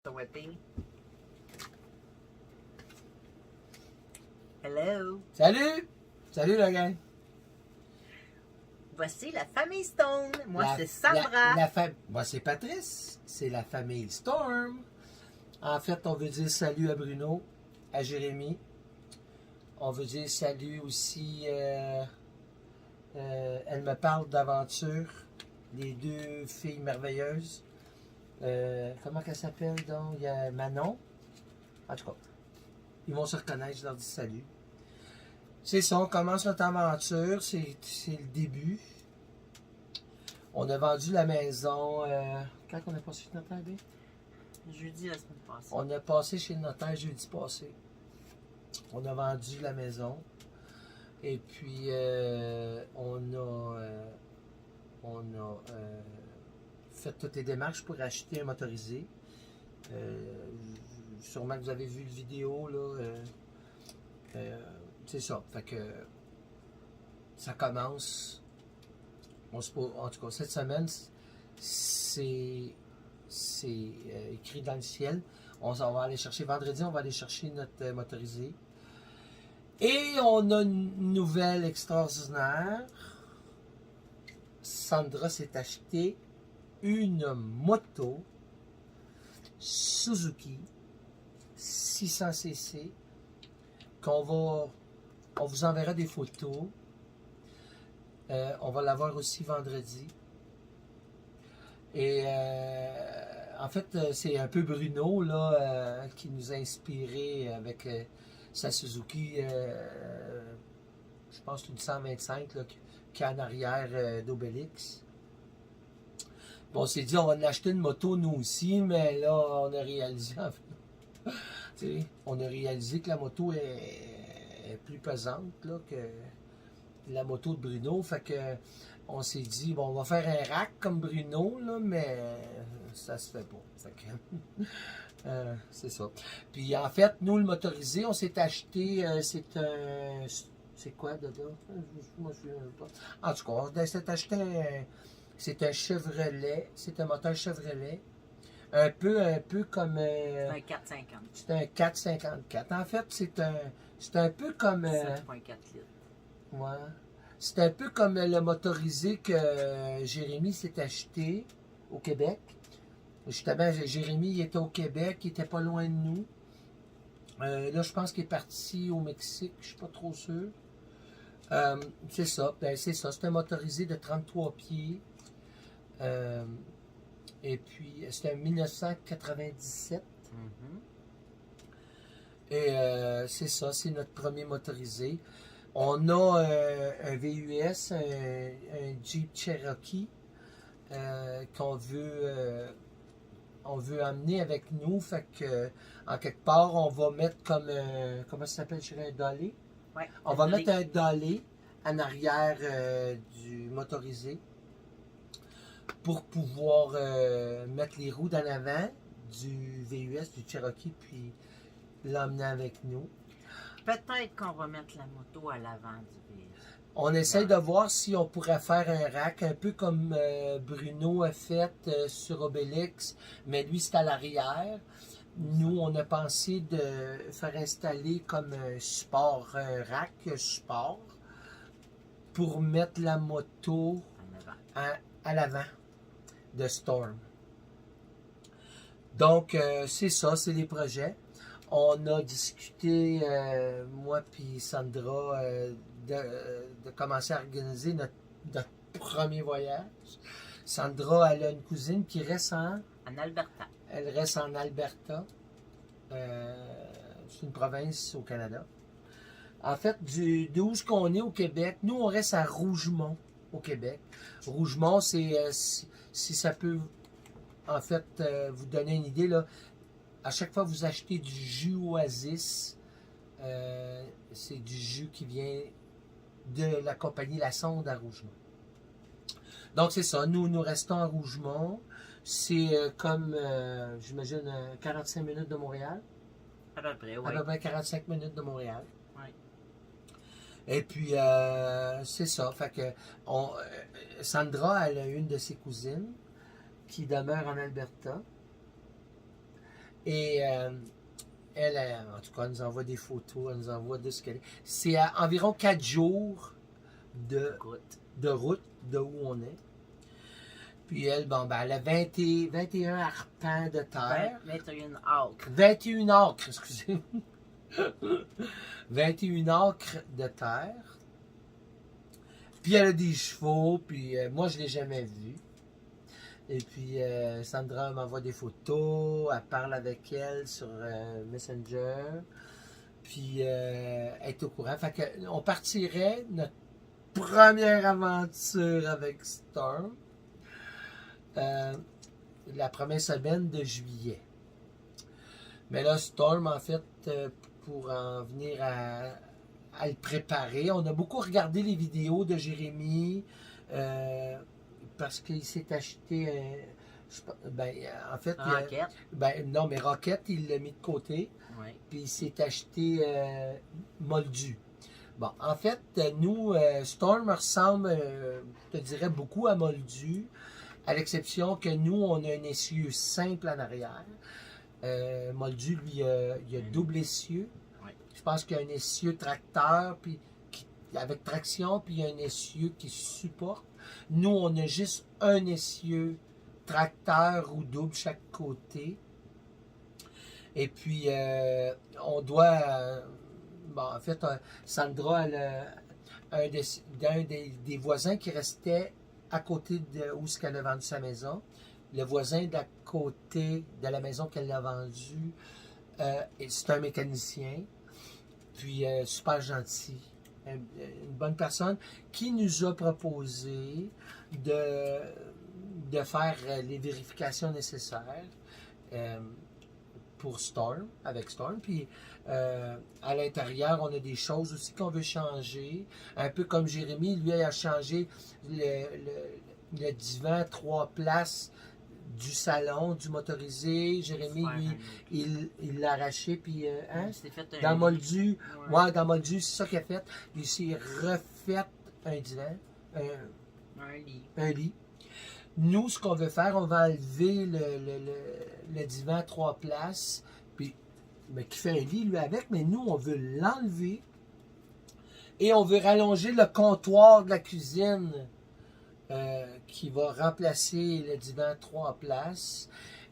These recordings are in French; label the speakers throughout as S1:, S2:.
S1: Souhaité. Hello!
S2: Salut! Salut la gang!
S1: Voici la famille Stone. Moi,
S2: La-
S1: c'est Sandra.
S2: Moi, c'est Patrice. C'est la famille Storm. En fait, on veut dire salut à Bruno, à Jérémy. On veut dire salut aussi. Elle me parle d'aventure. Les deux filles merveilleuses. Comment qu'elle s'appelle donc? Il y a Manon. En tout cas, ils vont se reconnaître, je leur dis salut. C'est ça, on commence notre aventure, c'est le début. On a vendu la maison. Quand on a passé chez le notaire, B?
S1: Jeudi la semaine passée.
S2: On a passé chez le notaire jeudi passé. On a vendu la maison. Et puis, on a fait toutes les démarches pour acheter un motorisé. Sûrement que vous avez vu le vidéo, là. C'est ça. Fait que ça commence. En tout cas, cette semaine, c'est écrit dans le ciel. On va aller chercher vendredi, on va aller chercher notre motorisé. Et on a une nouvelle extraordinaire. Sandra s'est acheté une moto Suzuki 600cc on vous enverra des photos. On va la voir aussi vendredi. Et en fait, c'est un peu Bruno là, qui nous a inspiré avec sa Suzuki, je pense une 125 là, qui est en arrière d'Obélix. Bon, on s'est dit on va en acheter une moto nous aussi, mais là on a réalisé en fait, on a réalisé que la moto est plus pesante là, que la moto de Bruno. Fait que on s'est dit, bon, on va faire un rack comme Bruno, là, mais ça se fait pas. Fait que, c'est ça. Puis en fait, nous, le motorisé, on s'est acheté, c'est quoi, dedans? Moi, je ne sais pas. En tout cas, on s'est acheté c'est un Chevrolet, c'est un moteur Chevrolet. Un peu comme...
S1: C'est un 450.
S2: c'est un 454. En fait, c'est un peu comme...
S1: 7,4 litres.
S2: Ouais. C'est un peu comme le motorisé que Jérémy s'est acheté au Québec. Justement, Jérémy il était au Québec, il était pas loin de nous. Là, je pense qu'il est parti au Mexique, je suis pas trop sûr. C'est ça, c'est ça. C'est un motorisé de 33 pieds. Et puis, c'est un 1997. Et c'est ça, c'est notre premier motorisé. On a un VUS, un Jeep Cherokee qu'on on veut amener avec nous. Fait que, en quelque part, on va mettre comme, comment ça s'appelle, un dolly?
S1: Ouais,
S2: On va mettre un dolly en arrière du motorisé pour pouvoir mettre les roues d'en avant du VUS, du Cherokee, puis l'emmener avec nous.
S1: Peut-être qu'on va mettre la moto à l'avant du véhicule.
S2: On essaye de voir si on pourrait faire un rack, un peu comme Bruno a fait sur Obélix, mais lui c'est à l'arrière. Nous, on a pensé de faire installer comme un support, un rack support, pour mettre la moto à l'avant de Storm. Donc, c'est ça, c'est les projets. On a discuté, moi puis Sandra, de commencer à organiser notre premier voyage. Sandra, elle a une cousine qui reste en
S1: Alberta.
S2: Elle reste en Alberta. C'est une province au Canada. En fait, d'où qu'on est au Québec, nous, on reste à Rougemont, au Québec. Rougemont, c'est, si ça peut, en fait, vous donner une idée, là, à chaque fois que vous achetez du jus Oasis, c'est du jus qui vient de la compagnie La Sonde à Rougemont. Donc, c'est ça. Nous restons à Rougemont. C'est comme, j'imagine, 45 minutes de Montréal.
S1: À peu près, oui.
S2: À peu près 45 minutes de Montréal.
S1: Oui.
S2: Et puis, c'est ça. Fait que, Sandra, elle a une de ses cousines qui demeure en Alberta. Et en tout cas, elle nous envoie des photos, elle nous envoie de ce qu'elle est. C'est à environ 4 jours de route de où on est. Puis elle, bon, ben, elle a 21 arpents de terre.
S1: 21 acres.
S2: 21 acres, excusez. 21 acres de terre. Puis elle a des chevaux, puis moi je l'ai jamais vu. Et puis Sandra m'envoie des photos, elle parle avec elle sur Messenger. Puis elle est au courant. Fait que on partirait notre première aventure avec Storm la première semaine de juillet. Mais là, Storm, en fait, pour en venir à le préparer, on a beaucoup regardé les vidéos de Jérémy parce qu'il s'est acheté en fait,
S1: Rocket.
S2: non, mais Rocket, il l'a mis de côté.
S1: Oui.
S2: Puis il s'est acheté Moldu. Bon, en fait, nous, Storm ressemble, je te dirais, beaucoup à Moldu, à l'exception que nous, on a un essieu simple en arrière. Moldu, lui, il a double essieu.
S1: Oui.
S2: Je pense qu'il y a un essieu tracteur, puis avec traction, puis il y a un essieu qui supporte. Nous, on a juste un essieu tracteur ou double chaque côté. Et puis, on doit... en fait, Sandra, elle a un des voisins qui restait à côté de où elle a vendu sa maison. Le voisin d'à côté de la maison qu'elle a vendue, c'est un mécanicien, puis super gentil, une bonne personne, qui nous a proposé de faire les vérifications nécessaires pour Storm, avec Storm. Puis à l'intérieur, on a des choses aussi qu'on veut changer. Un peu comme Jérémy, lui, a changé le divan 3 places du salon, du motorisé. Jérémy, lui, il l'a arraché, puis dans Moldu, dans Moldu, c'est ça qu'il a fait. Il s'est refait un divan, un lit. Nous, ce qu'on veut faire, on va enlever le divan 3 places, puis qui fait un lit, lui, avec, mais nous, on veut l'enlever et on veut rallonger le comptoir de la cuisine qui va remplacer le divan 3 places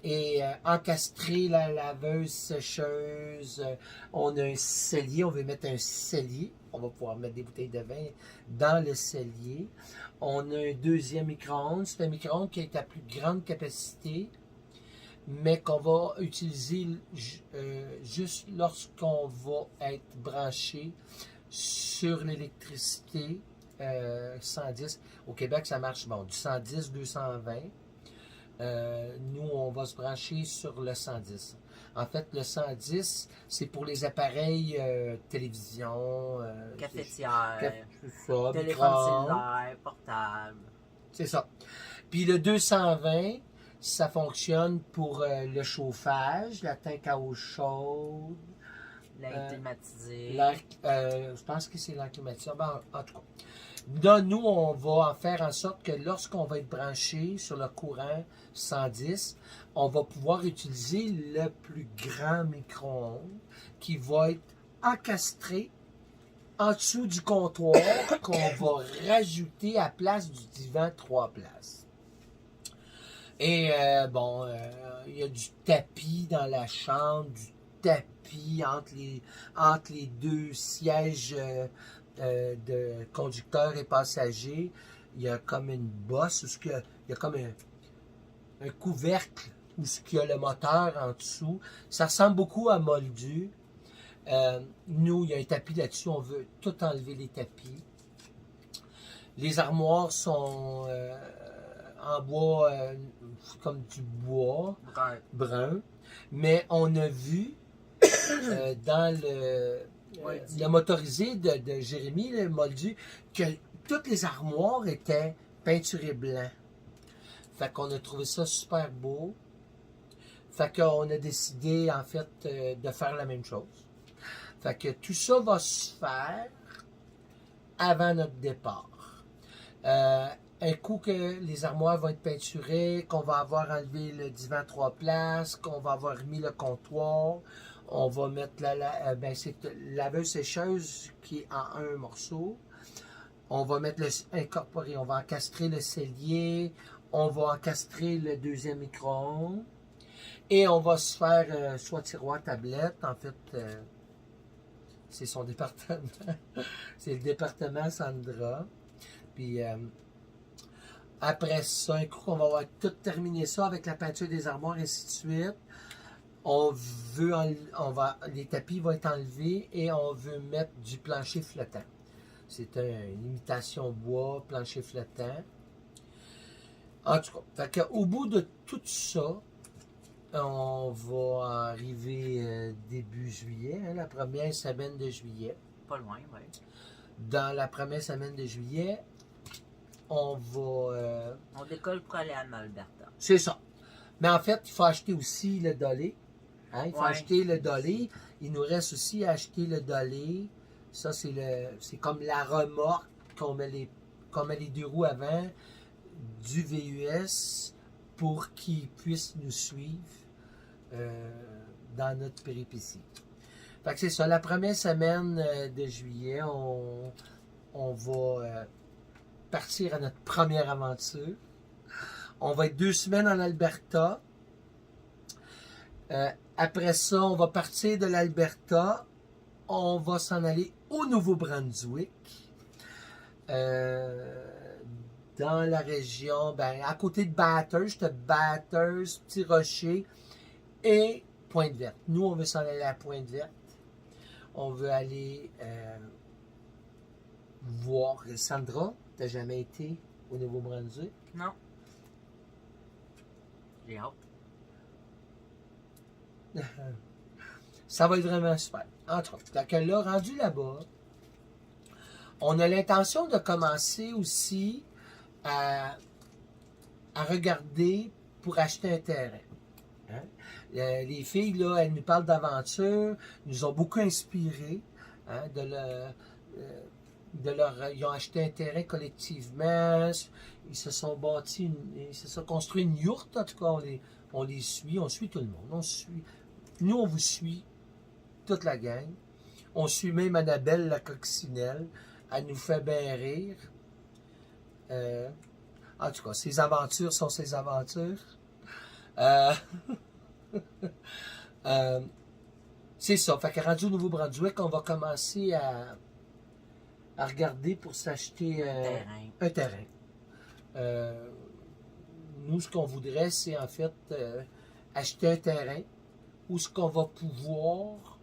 S2: et encastrer la laveuse sécheuse. On a un cellier, on veut mettre un cellier. On va pouvoir mettre des bouteilles de vin dans le cellier. On a un deuxième micro-ondes. C'est un micro-ondes qui est à plus grande capacité, mais qu'on va utiliser juste lorsqu'on va être branché sur l'électricité 110. Au Québec, ça marche du 110, 220. Nous, on va se brancher sur le 110. En fait, le 110, c'est pour les appareils télévision,
S1: cafetière,
S2: ça,
S1: téléphone cellulaire, portable.
S2: C'est ça. Puis le 220, ça fonctionne pour le chauffage, la tank à eau chaude.
S1: L'air climatisé.
S2: Je pense que c'est l'air climatisé. En tout cas. Là, nous, on va faire en sorte que lorsqu'on va être branché sur le courant 110, on va pouvoir utiliser le plus grand micro-ondes qui va être encastré en dessous du comptoir qu'on va rajouter à place du divan 3 places. Et il y a du tapis dans la chambre, du tapis entre les deux sièges de conducteurs et passagers. Il y a comme une bosse, il y a comme un couvercle où il y a le moteur en dessous. Ça ressemble beaucoup à Moldu. Nous, il y a un tapis là-dessus. On veut tout enlever les tapis. Les armoires sont en bois, comme du bois brun. Mais on a vu dans le motorisé de Jérémy, le Moldu, que toutes les armoires étaient peinturées blanc. Fait qu'on a trouvé ça super beau. Fait qu'on a décidé, en fait, de faire la même chose. Fait que tout ça va se faire avant notre départ. un coup que les armoires vont être peinturées, qu'on va avoir enlevé le divan 3 places, qu'on va avoir remis le comptoir, on va mettre c'est laveuse-sécheuse qui est en un morceau. On va mettre incorporer, on va encastrer le cellier, on va encastrer le deuxième micro-ondes et on va se faire soit tiroir tablette, en fait, c'est son département, c'est le département Sandra. Puis après ça, un coup qu'on va avoir tout terminé ça avec la peinture des armoires et ainsi de suite, les tapis vont être enlevés et on veut mettre du plancher flottant. C'est une imitation bois, plancher flottant. En tout cas, au bout de tout ça, on va arriver début juillet, la première semaine de juillet.
S1: Pas loin, oui.
S2: Dans la première semaine de juillet, on va...
S1: On décolle pour aller en Alberta.
S2: C'est ça. Mais en fait, il faut acheter aussi le dolly. Hein? Il faut
S1: Ouais.
S2: acheter le dolly. Il nous reste aussi à acheter le dolly. Ça, c'est comme la remorque qu'on met les deux roues avant du VUS pour qu'il puisse nous suivre dans notre péripétie. Fait que c'est ça. La première semaine de juillet, on va partir à notre première aventure. On va être 2 semaines en Alberta. Après ça, on va partir de l'Alberta. On va s'en aller au Nouveau-Brunswick. Dans la région, à côté de Bathurst, Petit Rocher et Pointe-Verte. Nous, on veut s'en aller à Pointe-Verte. On veut aller voir Sandra. T'as jamais été au Nouveau-Brunswick?
S1: Non. J'ai hâte.
S2: Ça va être vraiment super. Entre autres. Donc là, rendu là-bas, on a l'intention de commencer aussi à regarder pour acheter un terrain. Hein? Les filles, là, elles nous parlent d'aventure, nous ont beaucoup inspiré hein, ils ont acheté un terrain collectivement, ils se sont construit une yourte, en tout cas, on les suit, on suit tout le monde. Nous, on vous suit, toute la gang. On suit même Annabelle, la coccinelle. Elle nous fait bien rire. En tout cas, ses aventures sont ses aventures. C'est ça. Fait que rendu au Nouveau-Brunswick, on va commencer à regarder pour s'acheter un terrain. Nous, ce qu'on voudrait, c'est en fait acheter un terrain où ce qu'on va pouvoir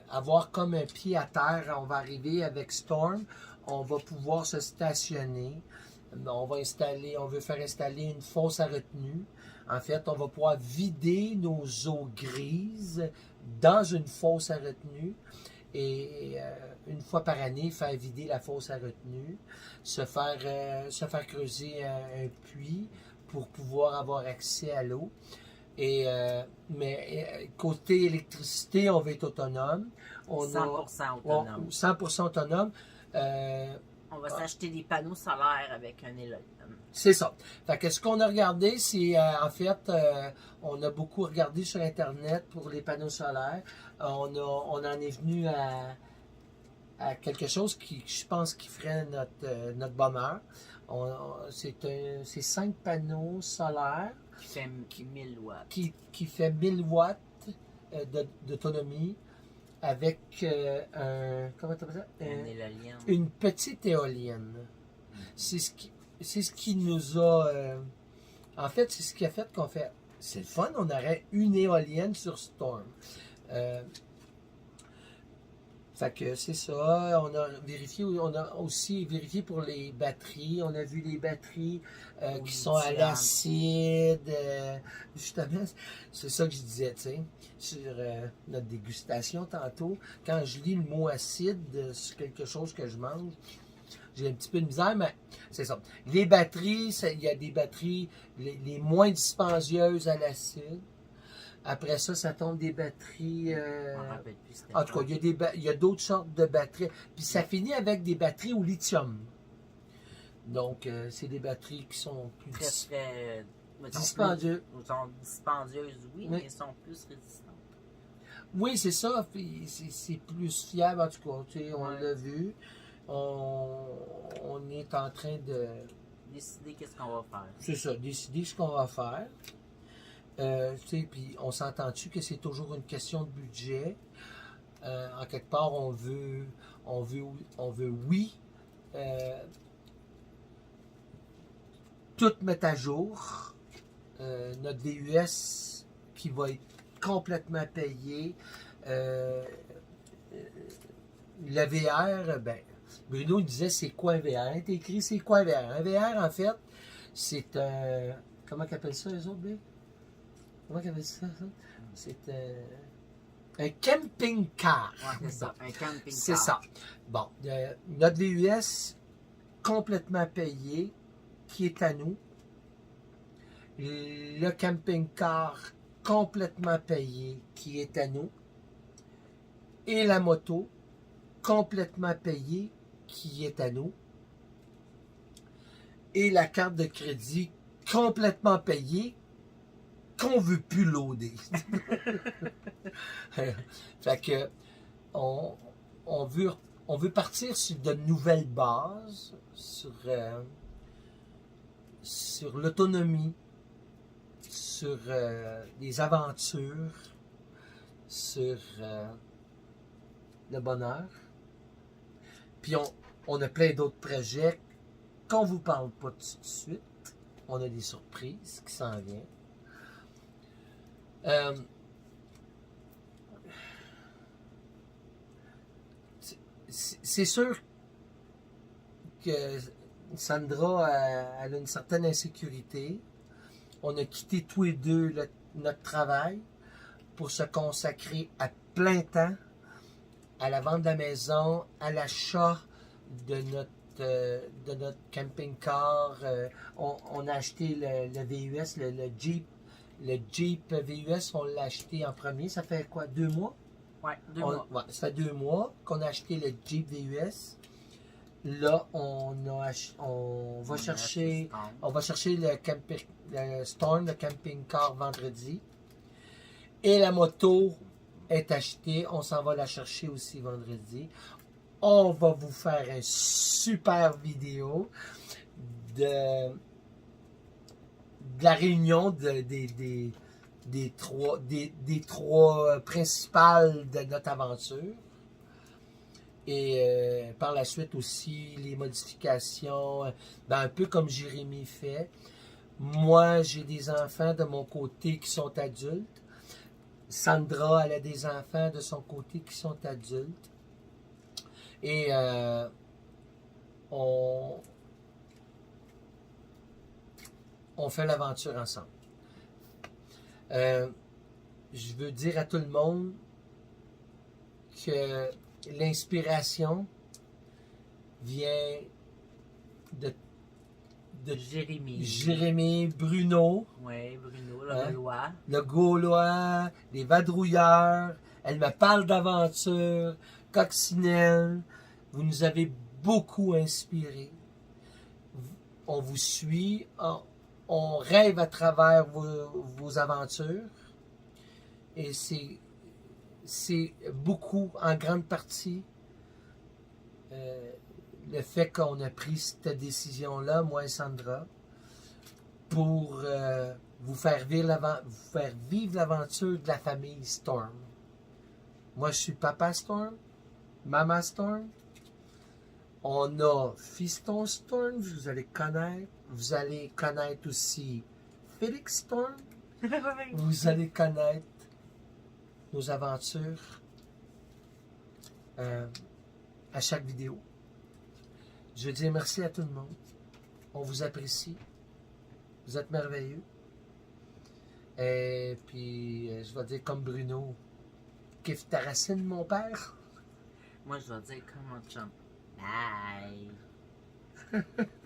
S2: avoir comme un pied à terre. On va arriver avec Storm, on va pouvoir se stationner. On veut faire installer une fosse à retenue. En fait, on va pouvoir vider nos eaux grises dans une fosse à retenue et une fois par année, faire vider la fosse à retenue, se faire creuser un puits pour pouvoir avoir accès à l'eau. Mais côté électricité, on veut être autonome.
S1: 100% autonome.
S2: 100% autonome.
S1: On va s'acheter des panneaux solaires avec un éolienne.
S2: C'est ça. Fait que ce qu'on a regardé, c'est en fait, on a beaucoup regardé sur Internet pour les panneaux solaires. On en est venu à quelque chose qui, je pense, qui ferait notre bonheur. C'est 5 panneaux solaires.
S1: Qui fait 1000 watts.
S2: Qui fait 1000 watts d'autonomie avec comment tu appelles ça? Une petite éolienne. C'est ce qui nous a... en fait, c'est ce qui a fait qu'on fait... C'est le fun, on aurait une éolienne sur Storm. Fait que c'est ça. On a aussi vérifié pour les batteries. On a vu les batteries qui sont à l'acide. Justement, c'est ça que je disais, tu sais, sur notre dégustation tantôt. Quand je lis le mot acide sur quelque chose que je mange, j'ai un petit peu de misère, mais c'est ça. Les batteries, il y a des batteries les moins dispendieuses à l'acide. Après ça, ça tombe des batteries... en tout cas, il y a d'autres sortes de batteries. Puis ça finit avec des batteries au lithium. Donc, c'est des batteries qui sont plus
S1: Très, mettons,
S2: dispendieuses.
S1: sont dispendieuses, oui,
S2: Oui.
S1: mais sont plus résistantes.
S2: Oui, c'est ça. Puis c'est plus fiable, en tout cas. Tu sais, on
S1: Ouais.
S2: l'a vu. On est en train de,
S1: Décider qu'est-ce qu'on va faire.
S2: c'est ça, décider ce qu'on va faire. Tu sais, puis on s'entend-tu que c'est toujours une question de budget. En quelque part, on veut, oui, tout mettre à jour. Notre VUS qui va être complètement payé. Le VR, ben, Bruno disait c'est quoi un VR? T'as écrit c'est quoi un VR? Un VR, en fait, c'est un. Comment qu'ils appellent ça, les autres, B? Comment qu'ils appellent ça? C'est un camping-car.
S1: Ouais, c'est ça, un camping-car.
S2: C'est ça. Bon, notre VUS complètement payé, qui est à nous. Le camping-car complètement payé, qui est à nous. Et la moto complètement payée, qui est à nous. Et la carte de crédit complètement payée, qu'on veut plus loader. Fait que on veut partir sur de nouvelles bases, sur l'autonomie, sur les aventures, sur le bonheur. Puis on a plein d'autres projets qu'on vous parle pas tout de suite. On a des surprises qui s'en viennent. C'est sûr que Sandra elle a une certaine insécurité. On a quitté tous les deux notre travail pour se consacrer à plein temps à la vente de la maison, à l'achat de notre camping-car. On a acheté le VUS, le Jeep. Le Jeep VUS, on l'a acheté en premier. Ça fait quoi, 2 mois?
S1: Ouais, 2 mois.
S2: Ouais, ça fait 2 mois qu'on a acheté le Jeep VUS. Là, on va chercher le Storm, le camping-car vendredi. Et la moto est achetée. On s'en va la chercher aussi vendredi. On va vous faire une super vidéo de la réunion des trois principales de notre aventure. Et par la suite aussi les modifications, un peu comme Jérémy fait. Moi, j'ai des enfants de mon côté qui sont adultes. Sandra, elle a des enfants de son côté qui sont adultes. Et on fait l'aventure ensemble. Je veux dire à tout le monde que l'inspiration vient de Jérémy, Bruno.
S1: Oui, Bruno, le Gaulois.
S2: Le Gaulois, les vadrouilleurs. Elle me parle d'aventure, coccinelle. Vous nous avez beaucoup inspiré. On vous suit. On rêve à travers vos aventures. Et c'est beaucoup, en grande partie, le fait qu'on a pris cette décision-là, moi et Sandra, pour vous faire vivre l'aventure de la famille Storm. Moi, je suis Papa Storm, Maman Storm. On a Fiston Storm, vous allez connaître. Vous allez connaître aussi Félix Storm. Vous allez connaître nos aventures à chaque vidéo. Je veux dire merci à tout le monde. On vous apprécie. Vous êtes merveilleux. Et puis, je vais dire comme Bruno, kiffe ta racine, mon père.
S1: Moi, je vais dire comme mon chum. Bye.